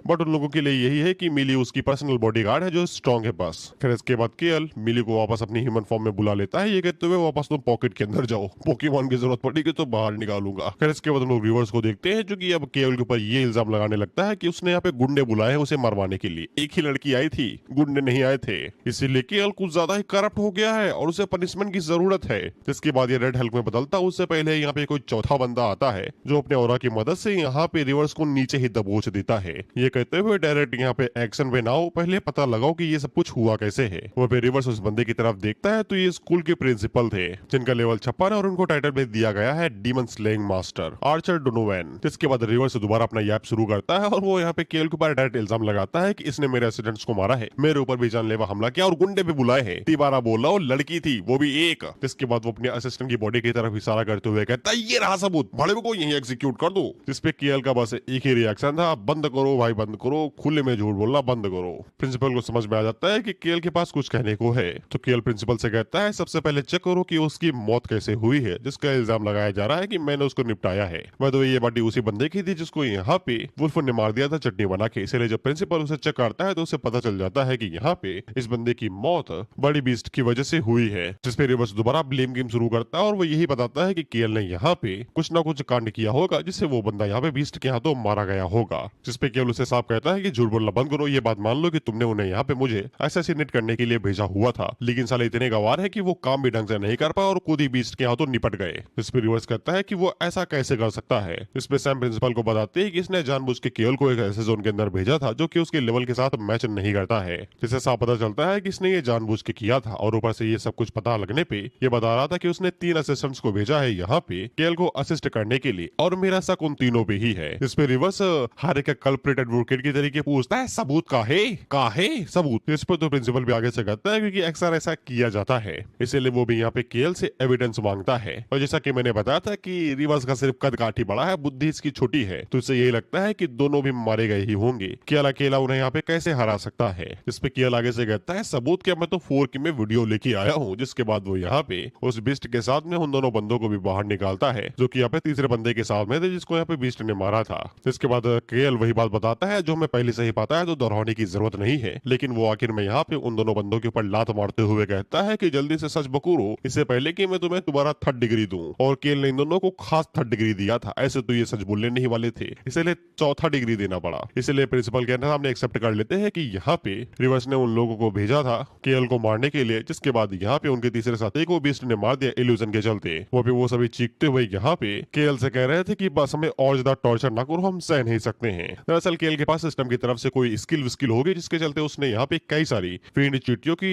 बट उन लोगों के लिए यही है कि मिली उसकी पर्सनल बॉडीगार्ड है जो स्ट्रॉन्ग है बस। फिर इसके बाद केएल मिली को वापस अपनी ह्यूमन फॉर्म में बुला लेता है, ये कहते हुए वापस तुम पॉकेट के अंदर जाओ, पोकेमॉन की जरूरत पड़ेगी तो बाहर निकालूंगा। फिर इसके बाद हम लोग रिवर्स को देखते हैं जो कि अब केएल के ऊपर ये इल्जाम लगाने लगता है कि उसने यहाँ पे गुंडे बुलाए हैं उसे मरवाने के लिए। एक ही लड़की आई थी, गुंडे नहीं आए थे, इसीलिए केएल कुछ ज्यादा ही करप्ट हो गया है और उसे पनिशमेंट की जरूरत है। जिसके बाद ये रेड हल्क में बदलता, उससे पहले यहाँ पे कोई चौथा बंदा आता है जो अपने ऑरा की मदद से यहाँ पे रिवर्स को नीचे ही दबोच देता है। ये कहते हुए डायरेक्ट यहाँ पे एक्शन में ना हो, पहले पता लगाओ कि ये सब कुछ हुआ कैसे है। वो पे रिवर्स उस बंदे की तरफ देखता है तो ये स्कूल के प्रिंसिपल थे जिनका लेवल 56 है और उनको टाइटल भी दिया गया है demon slaying master Archer Donovan. जिसके बाद रिवर्स दोबारा अपना याप शुरू करता है और वो यहाँ पे केएल के ऊपर डायरेक्ट इल्जाम लगाता है कि इसने मेरे असिस्टेंट्स को मारा है, मेरे ऊपर भी जानलेवा हमला किया और गुंडे भी बुलाए हैं। दोबारा बोल रहा हूं, लड़की थी वो भी एक। जिसके बाद वो अपने असिस्टेंट की बॉडी की तरफ इशारा करते हुए कहता है ये रहा सबूत, बड़े को यहीं एग्जीक्यूट कर दो। जिसपे केएल का बस एक ही रिएक्शन था, बंद करो भाई बंद करो, खुले में झूठ बोलना बंद करो। प्रिंसिपल को समझ में आ जाता है कि केएल के पास कुछ कहने को है, तो केएल प्रिंसिपल से कहता है सबसे पहले चेक करो कि उसकी मौत कैसे हुई है, जिसका इल्जाम लगाया जा रहा है कि मैंने उसको निपटाया है। मैं तो ये बॉडी उसी बंदे की थी जिसको यहाँ पे वुल्फ ने मार दिया था चटनी बना के। इसलिए जब प्रिंसिपल उसे चेक करता है तो उसे पता चल जाता है कि यहाँ पे इस बंदे की मौत बड़ी बीस्ट की वजह से हुई है। जिसपे रिवर्स दोबारा ब्लेम गेम शुरू करता है और वो यही बताता है कि केएल ने यहाँ पे कुछ ना कुछ कांड किया होगा जिससे वो बंदा यहाँ पे बीस्ट के हाथों मारा गया होगा। जिसपे केएल उसे साफ कहता है कि झूठ बोलना बंद करो, ये बात मान लो कि तुमने उन्हें यहाँ पे मुझे असैसिनेट करने के लिए भेजा हुआ था, लेकिन साले इतने गवार है कि वो काम भी ढंग से नहीं कर पाए और खुद ही बीस्ट के हाथों निपट गए। इस पे रिवर्स कहता है कि वो ऐसा कैसे कर सकता है। इस पे सैम प्रिंसिपल को बताते हैं कि इसने जानबूझ के केएल को एक ऐसे जोन के अंदर भेजा था जो कि उसके लेवल के साथ मैच नहीं करता है, जिससे साफ पता चलता है कि इसने ये जानबूझ के किया था। और ऊपर से ये सब कुछ पता लगने पे ये बता रहा था कि उसने 3 असिस्टेंट्स को भेजा है यहाँ पे केएल को असिस्ट करने के लिए और मेरा शक उन तीनों पे ही है। इस पे रिवर्स हर एक कल्प्रिट एडवोकेट की तरीके पूछता है सबूत का है सबूत। इस पर तो प्रिंसिपल भी आगे से कहता है क्योंकि अक्सर ऐसा किया जाता है, इसीलिए वो भी यहाँ पे केएल से एविडेंस मांगता है। और जैसा कि मैंने बताया था कि रिवर्स का सिर्फ कद काठी बड़ा है, बुद्धि इसकी छोटी है, तो इसे यही लगता है कि दोनों भी मारे गए ही होंगे। केएल अकेला उन्हें यहाँ पे कैसे हरा सकता है। इस पे केएल आगे से कहता है सबूत क्या, मैं तो 4K में वीडियो लेके आया हूँ। जिसके बाद वो यहाँ पे उस बीस्ट के साथ में उन दोनों बंदों को भी बाहर निकालता है जो कि यहाँ पे तीसरे बंदे के साथ में थे जिसको यहाँ पे बीस्ट ने मारा था। इसके बाद केएल वही बात बताता है जो हमें पहले से ही पता है, तो दोहराने की जरूरत नहीं है। लेकिन वो आखिर में यहाँ पे उन दोनों बंदों के ऊपर लात मारते हुए कहता है कि जल्दी से सच बकूरो, इससे पहले कि मैं तुम्हें दोबारा 3rd डिग्री दूं। और केएल ने इन दोनों को खास 3rd डिग्री दिया था, ऐसे तो ये सच बोलने नहीं वाले थे, इसलिए 4था डिग्री देना पड़ा। इसलिए प्रिंसिपल के सामने एक्सेप्ट कर लेते हैं कि यहाँ पे रिवर्स ने उन लोगों को भेजा था केएल को मारने के लिए। जिसके बाद यहाँ पे उनके तीसरे साथी को बीस्ट ने मार दिया इल्यूजन के चलते। वो सभी चीखते हुए यहाँ पे केएल से कह रहे थे कि बस हमें और ज्यादा टॉर्चर ना करो, हम सह नहीं सकते हैं। दरअसल केएल के पास सिस्टम की तरफ से कोई स्किल विस्किल होगी जिसके चलते उसने यहाँ पे कई सारी फिend चींटियों की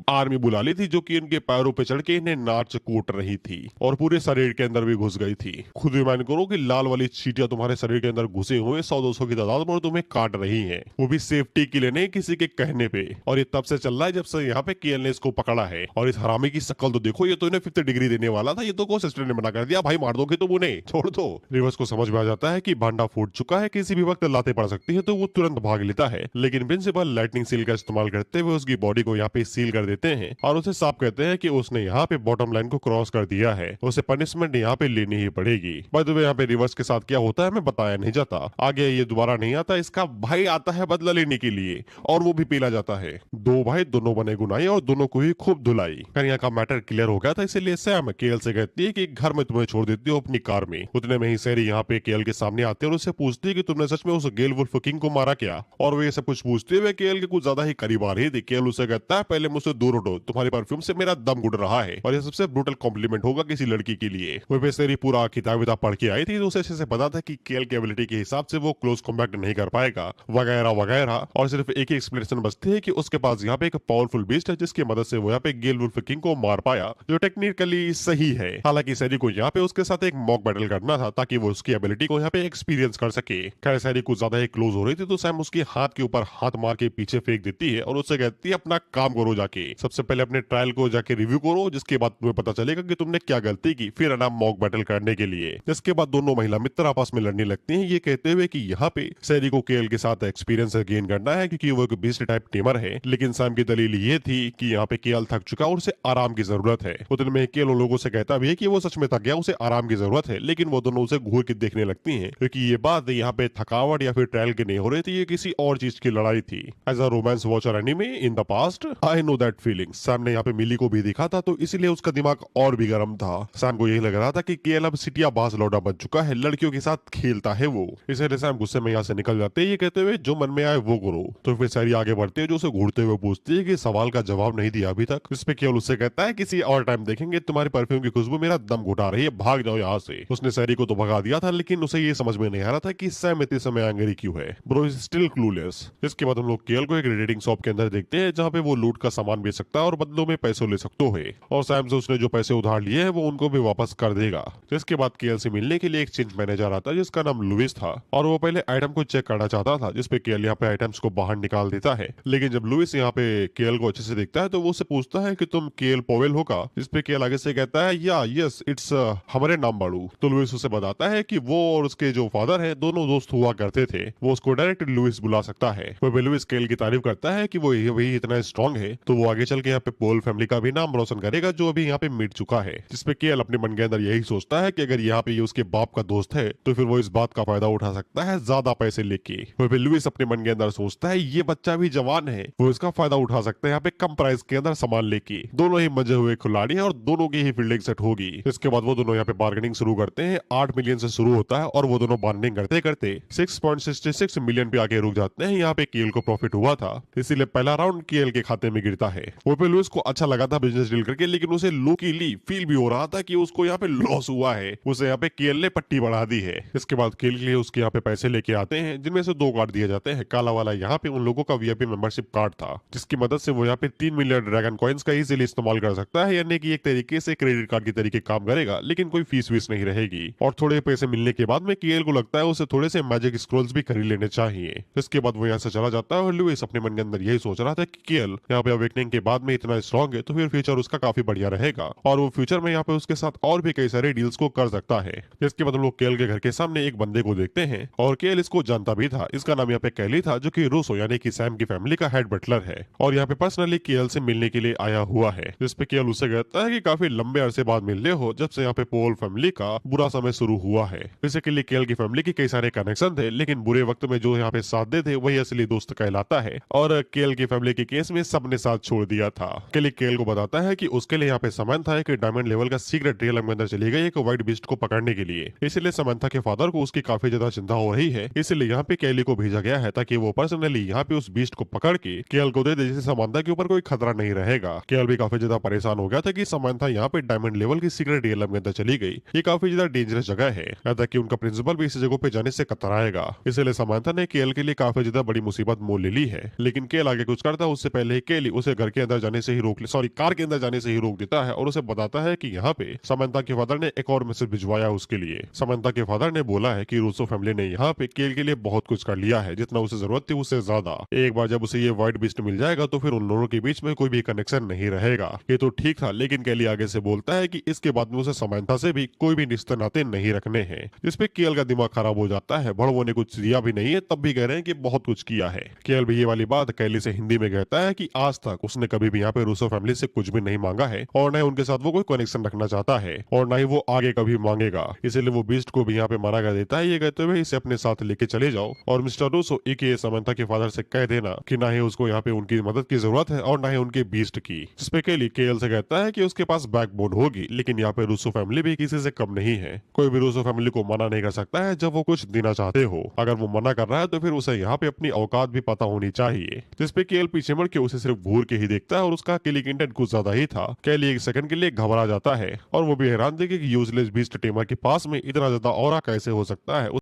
आर्मी बुला ली थी जो कि इनके पैरों पे चढ़ के इन्हें नाच कूट रही थी और पूरे शरीर के अंदर भी घुस गई थी। खुद इमेजिन करो कि लाल वाली चींटियां तुम्हारे शरीर के अंदर घुसे हुए 100-200 की तादाद में तुम्हें काट रही हैं, वो भी सेफ्टी के लिए नहीं किसी के कहने पे। और ये तब से चल रहा है जब से यहाँ पे केएल ने इसको पकड़ा है। और इस हरामी की शक्ल तो देखो, ये तो इन्हें 5th डिग्री देने वाला था, ये तो को सिस्टर ने मना कर दिया, भाई मार दोगे तो उन्हें छोड़ दो। रिवर्स को समझ में आ जाता है कि भांडा फूट चुका है, किसी भी वक्त लाते पड़ सकती है, तो वो तुरंत भाग लेता है। लेकिन प्रिंसिपल लाइटनिंग सील का इस्तेमाल करते हुए उसकी बॉडी को यहाँ पे सील कर देते हैं और उसे साफ कहते हैं कि उसने यहाँ पे बॉटम लाइन को क्रॉस कर दिया है, उसे पनिशमेंट यहाँ पे लेनी ही पड़ेगी। बाय द वे यहाँ पे रिवर्स के साथ क्या होता है हमें बताया नहीं जाता, आगे ये दोबारा नहीं आता। इसका भाई आता है बदला लेने के लिए और वो भी पीला जाता है। 2 भाई दोनों बने गुनाही और दोनों को ही खूब धुलाई। यहाँ का मैटर क्लियर हो गया था, इसीलिए सैम केएल से कहती है कि घर में तुम्हें छोड़ देती हूँ अपनी कार में। उतने में ही सैरी यहाँ पे केएल के सामने आते हैं और उससे पूछती है कि तुमने सच में उस गेल वुल्फ किंग को मारा क्या। और वो ये सब कुछ पूछते हुए केएल के कुछ ज्यादा ही करीब आ रही थी। केएल उसे कहता है पहले मुझसे दूर हटो, तुम्हारी परफ्यूम से मेरा दम घुट रहा है, और ये सबसे ब्रूटल कॉम्प्लीमेंट होगा किसी लड़की के लिए। वो पे सैरी पूरा किताब पढ़ के आई थी तो उसे अच्छे से पता था कि केएल की एबिलिटी के हिसाब से वो क्लोज कॉम्बैट नहीं कर पाएगा वगैरह वगैरह। और सिर्फ एक ही एक्सप्लेनेशन बचती है कि उसके पास यहाँ पे एक पावरफुल बीस्ट है जिसकी मदद से वो यहाँ पे गेल वुल्फ किंग को मार पाया, जो टेक्निकली सही है। हालांकि सैरी को यहाँ पे उसके साथ एक मॉक बैटल करना था ताकि वो उसकी एबिलिटी को यहाँ पे एक्सपीरियंस कर सके। खैर सैरी कुछ ज्यादा ही क्लोज हो रही थी तो सैम उसके हाथ के ऊपर हाथ मार के पीछे फेंक देती है और उससे कहती है अपना काम करो, जाके सबसे पहले अपने ट्रायल को जाके रिव्यू करो, जिसके बाद तुम्हें पता चलेगा कि तुमने क्या गलती की, फिर आना मॉक बैटल करने के लिए। जिसके बाद दोनों महिला मित्र आपस में लड़ने लगती हैं, ये कहते हुए कि यहाँ पे सैरी को केएल के साथ एक्सपीरियंस गेन करना है क्योंकि वो एक बीस्ट टाइप टीमर है। लेकिन सैम की दलील ये थी कि यहाँ पे केएल थक चुका और उसे आराम की जरूरत है। उतने में केएल उन लोगों से कहता भी है कि वो सच में थक गया, उसे आराम की जरूरत है, लेकिन वो दोनों उसे घूर के देखने लगती हैं क्योंकि ये बात यहाँ पे थकावट या फिर ट्रायल की नहीं हो रही थी, ये किसी और चीज की लड़ाई थी। As a romance watcher anime in the past I know that feeling. Sam ने यहाँ पे मिली को भी दिखा था तो इसलिए उसका दिमाग और भी गर्म था। सैम को यही लग रहा था कि केएल अब सिटिया बाज लौटा बन चुका है, लड़कियों के साथ खेलता है वो। इसलिए सैम गुस्से में यहाँ से निकल जाते हैं, ये कहते हुए जो मन में आए वो करो। तो फिर सैरी आगे बढ़ते हैं जो उसे घूरते हुए पूछती है कि सवाल का जवाब नहीं दिया अभी तक। इस पे केएल उससे कहता है किसी और टाइम देखेंगे, तुम्हारी परफ्यूम की खुशबू मेरा दम घुटा रही है, भाग जाओ यहाँ से। उसने सैरी को तो भगा दिया था लेकिन उसे ये समझ में नहीं आ रहा था कि सैम इतने समय एंग्री क्यों है। Bro is still clueless. इसके बाद हम लोग केएल को एक रेडिंग शॉप के अंदर देखते हैं जहाँ पे वो लूट का सामान बेच सकता है और बदलों में पैसे ले सकते है, और सैम से उसने जो पैसे उधार लिए हैं वो उनको भी वापस कर देगा। जिसके बाद केएल से मिलने के लिए एक चेंज मैनेजर आता है जिसका नाम लुइस था और वो पहले आइटम को चेक करना चाहता था, जिसपे केएल यहाँ पे आइटम्स को बाहर निकाल देता है। लेकिन जब लुइस यहाँ पे केएल को अच्छे से देखता है तो वो उससे पूछता है कि तुम केएल पोवेल हो का, जिसपे केएल आगे से कहता है या यस इट्स हमारे नाम बाड़ू। तो लुइस उसे बताता है कि वो और उसके जो फादर है दोनों दोस्त हुआ करते थे, वो उसको डायरेक्ट लुइस बुला सकता है। वो लुइस केएल की तारीफ करता है कि वो वही इतना स्ट्रॉन्ग है तो वो आगे चल के यहाँ पे पोल फैमिली का भी नाम रोशन करेगा जो अभी यहाँ पे मिट चुका है। जिसपे केएल अपने मन के अंदर यही सोचता है कि अगर यहाँ पे ये उसके बाप का दोस्त है तो फिर वो इस बात का फायदा उठा सकता है ज्यादा पैसे लेके। वो लुइस अपने मन के अंदर सोचता है ये बच्चा भी जवान है, वो इसका फायदा उठा सकता है यहाँ पे कम प्राइस के अंदर सामान लेके। दोनों ही मजे हुए खिलाड़ी हैं और दोनों की ही फील्डिंग सेट होगी। इसके बाद वो दोनों यहाँ पे बार्गेनिंग शुरू करते हैं। 8 मिलियन से शुरू होता है और वो दोनों बार्गेनिंग करते करते 6.66 मिलियन पे आके रुक जाते हैं। यहाँ पे केएल को प्रॉफिट हुआ था इसीलिए पहला राउंड केएल के खाते में गिरता है। वो पे लुइस को अच्छा लगा था बिजनेस डील करके, लेकिन उसे लोकीली फील भी हो रहा था कि उसको यहाँ पे लॉस हुआ है। उसे यहाँ पे केएल ने पट्टी बढ़ा दी है। इसके बाद केएल के लिए उसके यहाँ पे पैसे लेके आते हैं जिनमें से 2 कार्ड दिए जाते हैं। काला वाला यहाँ पे उन लोगों का वीआईपी मेंबरशिप कार्ड था जिसकी मदद से वो यहाँ पे 3 मिलियन ड्रैगन कॉइन्स का इजीली इस्तेमाल कर सकता है, यानी कि एक तरीके से क्रेडिट कार्ड की तरीके काम करेगा लेकिन कोई फीस वीस नहीं रहेगी। और थोड़े पैसे मिलने के बाद में केएल को लगता है उसे थोड़े से मैजिक स्क्रोल्स भी खरीद लेने चाहिए। इसके बाद वो यहाँ से चला जाता है और लुइस अपने मन के अंदर यही सोच रहा था कि केएल यहाँ पे अवेकनिंग के बाद में इतना स्ट्रॉन्ग है तो फिर फ्यूचर उसका काफी बढ़िया रहेगा और वो फ्यूचर में यहाँ पे उसके साथ और भी कई सारे डील्स को कर सकता है। इसके बाद हम लोग केएल के घर के सामने एक बंदे को देखते हैं और केएल इसको जानता भी था। इसका नाम यहाँ पे कैली था जो कि रूसो यानी कि सैम की फैमिली का हेड बटलर है और यहाँ पे पर्सनली केएल से मिलने के लिए आया हुआ है। जिसपे केएल उससे कहता है कि काफी लंबे अरसे बाद मिलने हो जब से यहाँ पे पोल फैमिली का बुरा समय शुरू हुआ है। बेसिकली केएल की फैमिली के कई सारे कनेक्शन थे लेकिन बुरे वक्त में जो यहाँ पे साथ दे थे वही असली दोस्त कहलाता है और केएल की फैमिली के केस में सबने साथ छोड़ दिया था। कैली केएल को बताता है कि उसके लिए यहाँ पे समंथा एक डायमंड लेवल का सीक्रेट ट्रेल में अंदर चली गई एक व्हाइट बीस्ट को पकड़ने के लिए। इसलिए समंथा के फादर को उसकी काफी ज्यादा चिंता हो रही है, इसलिए यहाँ पे कैली को भेजा गया है ताकि वो पर्सनली यहाँ पे उस बीस्ट को पकड़ के केएल को दे दे, जिससे समंथा के ऊपर कोई खतरा नहीं रहेगा। केएल भी काफी ज्यादा परेशान हो गया था कि समंथा यहाँ पे डायमंड लेवल की सीक्रेट रियलम के अंदर चली गई। ये काफी ज्यादा डेंजरस जगह है, यहाँ तक कि उनका प्रिंसिपल भी इस जगह पे जाने से कतराएगा। इसलिए समंथा ने केएल के लिए काफी ज्यादा बड़ी मुसीबत मोल ले ली है। लेकिन केएल आगे कुछ करता है उससे पहले केली उसे घर के अंदर जाने से ही कार के अंदर जाने से ही रोक देता है और उसे बताता है कि यहाँ पे समंथा के फादर ने एक और मैसेज भिजवाया उसके लिए। समंथा के फादर ने बोला है कि रूसो फैमिली ने यहाँ पे केएल के लिए बहुत कुछ कर लिया है, जितना उसे जरूरत थी उससे ज्यादा। एक बार जब उसे ये व्हाइट बीस्ट मिल जाएगा तो फिर उन दोनों के बीच में कोई भी कनेक्शन नहीं रहेगा। ये तो ठीक था, लेकिन केली आगे से बोलता है कि इसके बाद में उसे समंथा से भी कोई भी रिश्ते नाते नहीं रखने हैं। जिसपे केएल का दिमाग खराब हो जाता है। बड़ों ने कुछ दिया भी नहीं है तब भी कह रहे हैं कि बहुत कुछ किया है। केएल भी ये वाली बात कैली से हिंदी में कहता है कि आज तक उसने कभी भी यहाँ पे रूसो फैमिली से कुछ भी नहीं मांगा है और न ही उनके साथ वो कोई कनेक्शन रखना चाहता है और न ही वो आगे कभी मांगेगा। इसीलिए वो बीस्ट को भी यहाँ पे मारा कर देता है, ये कहते हुए इसे अपने साथ लेके चले जाओ और मिस्टर रूसो एक समंथा के फादर से कह देना कि ना ही उसको यहाँ पे उनकी मदद की जरूरत है और ना ही उनके बीस्ट की। जिसपे केली केएल से कहता है कि उसके पास बैकबोन होगी, लेकिन यहाँ पे रूसो फैमिली भी किसी से कम नहीं है। कोई भी रूसो फैमिली को मना नहीं कर सकता है जब वो कुछ देना चाहते हो। अगर वो मना कर रहा है तो फिर उसे यहाँ पे अपनी औकात भी पता होनी चाहिए। जिसपे केल पीछे मुड़ के उसे सिर्फ घूर के ही देखता है और उसका केली की इंटेंट कुछ ज्यादा ही था। केली एक सेकंड के लिए घबरा जाता है और वो भी हैरान थे कि यूजलेस बीस्ट टेमर के पास में इतना ज्यादा ऑरा कैसे हो सकता है।